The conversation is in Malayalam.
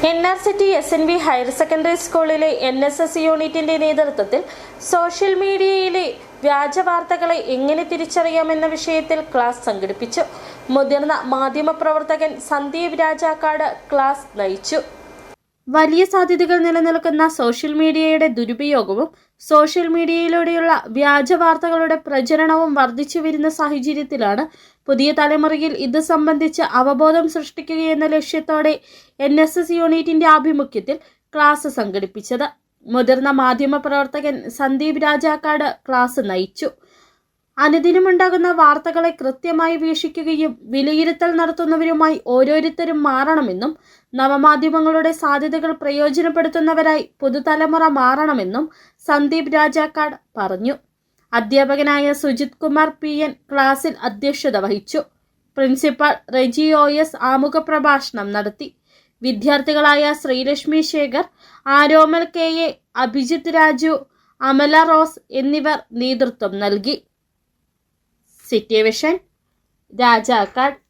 NRCT SNV ഹയർ സെക്കൻഡറി സ്കൂളിലെ NSS യൂണിറ്റിന്റെ നേതൃത്വത്തിൽ സോഷ്യൽ മീഡിയയിലെ വ്യാജ വാർത്തകളെ എങ്ങനെ തിരിച്ചറിയാമെന്ന വിഷയത്തിൽ ക്ലാസ് സംഘടിപ്പിച്ചു. മുതിർന്ന മാധ്യമപ്രവർത്തകൻ സന്ദീപ് രാജാക്കാട് ക്ലാസ് നയിച്ചു. വലിയ സാധ്യതകൾ നിലനിൽക്കുന്ന സോഷ്യൽ മീഡിയയുടെ ദുരുപയോഗവും സോഷ്യൽ മീഡിയയിലൂടെയുള്ള വ്യാജ വാർത്തകളുടെ പ്രചരണവും വർദ്ധിച്ചു വരുന്ന സാഹചര്യത്തിലാണ് പുതിയ തലമുറയിൽ ഇത് സംബന്ധിച്ച് അവബോധം സൃഷ്ടിക്കുകയെന്ന ലക്ഷ്യത്തോടെ NSS യൂണിറ്റിന്റെ ആഭിമുഖ്യത്തിൽ ക്ലാസ് സംഘടിപ്പിച്ചത്. മുതിർന്ന മാധ്യമപ്രവർത്തകൻ സന്ദീപ് രാജാക്കാട് ക്ലാസ് നയിച്ചു. അനുദിനമുണ്ടാകുന്ന വാർത്തകളെ കൃത്യമായി വീക്ഷിക്കുകയും വിലയിരുത്തൽ നടത്തുന്നവരുമായി ഓരോരുത്തരും മാറണമെന്നും നവമാധ്യമങ്ങളുടെ സാധ്യതകൾ പ്രയോജനപ്പെടുത്തുന്നവരായി പുതുതലമുറ മാറണമെന്നും സന്ദീപ് രാജാക്കാട് പറഞ്ഞു. അധ്യാപകനായ സുജിത് കുമാർ PN ക്ലാസിൽ അധ്യക്ഷത വഹിച്ചു. പ്രിൻസിപ്പൽ റെജി OS ആമുഖ പ്രഭാഷണം നടത്തി. വിദ്യാർത്ഥികളായ ശ്രീലക്ഷ്മി ശേഖർ, ആരോമൽ KA, അഭിജിത്ത് രാജു, അമല റോസ് എന്നിവർ നേതൃത്വം നൽകി. City vision, Rajakkad.